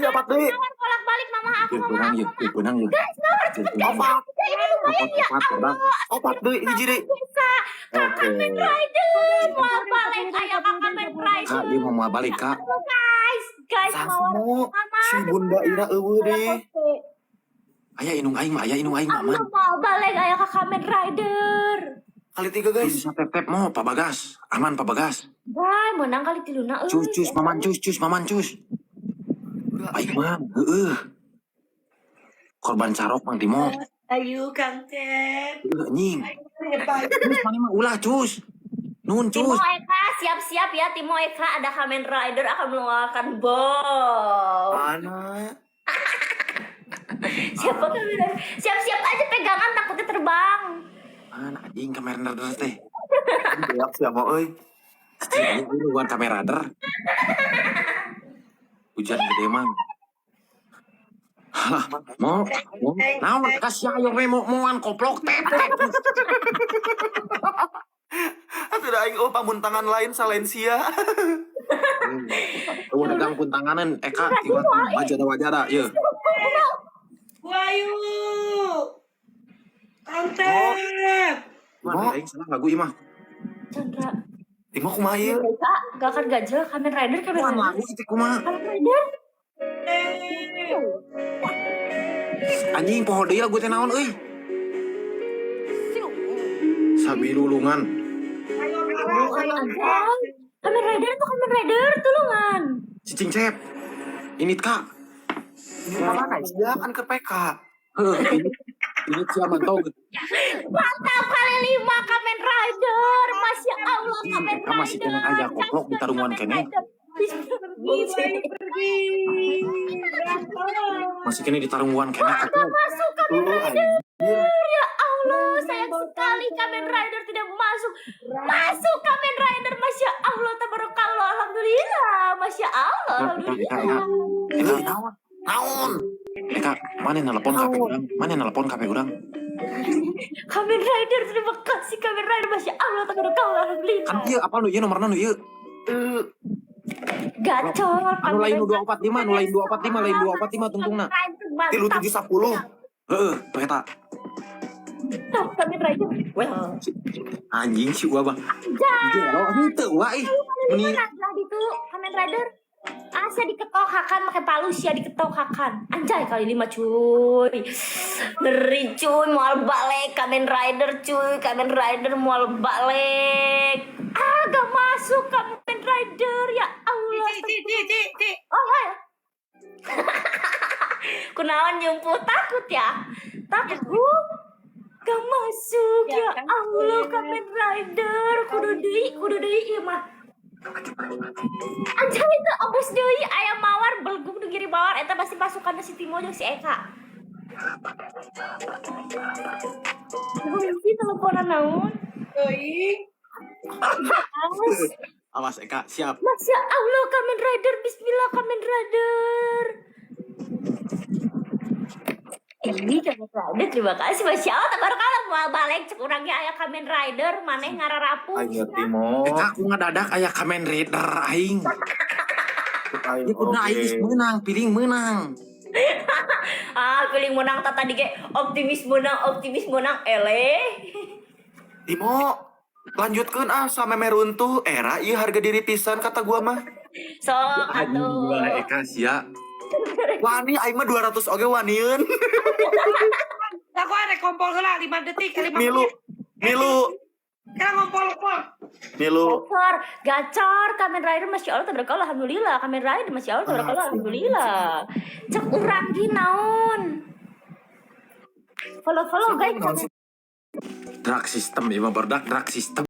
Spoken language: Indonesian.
deui. Bolak-balik mama aku. Benang yuk. Guys, nomor cepet guys. Opat. Ini lumayan ya. Opat deui hiji deui. Bisa. Kamen Rider. Mau balik kayak Kamen Rider. Kak, dia mau balik, Kak. Guys, Samo si Bunda Ira eueuh deui. Aya inung aing mah, Mama. Aku mau balik kayak Kamen Rider. Kali 3 guys. Bisa tep mau Pak Bagas. Aman Pak Bagas. Bye, menang kali 3 Cus, Maman cus. Baik man, korban carok Mang Timo. Ayo Kang Ted. Nying. Cus mana mah ulah cus. Nun Timo cus. Eka, siap-siap ya Timo Eka, ada Kamen Rider akan mengeluarkan bom. Mana? Siapa Kamen Rider? Siap-siap aja pegangan takutnya terbang. Mana anjing kamera radar teh. Siap siapa euy. Ini bukan kamera radar. Hujan gede mang. Mau, naon kasih ayo we moan koplok teh. Atuh da aing pamuntangan lain Salensia. Udah gangpun tanganan Eka tinggal wajada ye. Wayu. Kang Ted. Mana aing salah lagu ieu mah. Chandra. Timo kumaha ieu? Eka, gak akan gajah Kamen Rider. Bukan lagu itu kumaha. Kamen Rider. Anjing poho deui lagu teh naon euy. Sabi lulungan. Kamen Rider itu Kamen Rider, tulungan. Cicing cep. Ini Kak. Ini mana dia kan ke PK. Ini siapa tahu. Mantap kali 5 Kamen Rider. Masya Allah Kamen Rider. Masih kena aja koplok di tarungan kene. Masih kena di tarungan kene koplok. Masuk Kamen Rider. Ya Allah, sayang sekali Kamen Rider tidak masuk. Masuk Kamen Rider, Masya Allah, tabarakallah, alhamdulillah, Masya Allah, alhamdulillah. Naon? Kak, mana nelpon KP urang? Kamen Rider, terima kasih Kamen Rider, Masya Allah, tabarakallah, alhamdulillah. Kan ieu apa nu ieu nomorna nu ieu? Gacor. Anu lain 245, lain 245 tungtungna. 3710. Heeh, tuh eta. Kamen Rider. Well. Anjing si gua Bang. Jero henteu wae. Meni itu Kamen Rider. Sia diketokakan pakai palu, sia diketokakan. Anjay kali 5 cuy. Ngeri cuy, moal balik Kamen Rider cuy. Kamen Rider moal balik. Gak masuk Kamen Rider, ya Allah. Oh ya. Kunaon jemput takut ya? Takut. Gak masuk ya Allah Kamen Rider. Kudu deui ieu mah. Anjay itu abis deui aya mawar belgum di kiri mawar eta pasti pasukan si Timo jeung si Eka. Si teleponan naon? Euy. Awas Eka, siap. Masya Allah Kamen Rider, bismillah Kamen Rider. Ini Kamen Rider, terima kasih Masya Allah, tabarakallah mau balik cek urangnya aya Kamen Rider, maneh ngararapuh. Ayo Timo. Eka aku ngadadak aya Kamen Rider aing. Ieu kudu aing menang, piling menang. Piling menang tadi ge optimis menang Timo, lanjutkeun sameme runtuh era ieu harga diri pisan kata gua mah. Sok atuh. Eka sia. Wani aing mah 200 oge wanieun. Aku ada kompol heula 5 detik 5 Milu. Sekarang ngompol. Gacor Kamen Rider, Masya Allah, tabarakallah, alhamdulillah. Kamen Rider, Masya Allah, tabarakallah, alhamdulillah. Cek urang ki naon. Follow guys. Drug system, ya berdak drug system.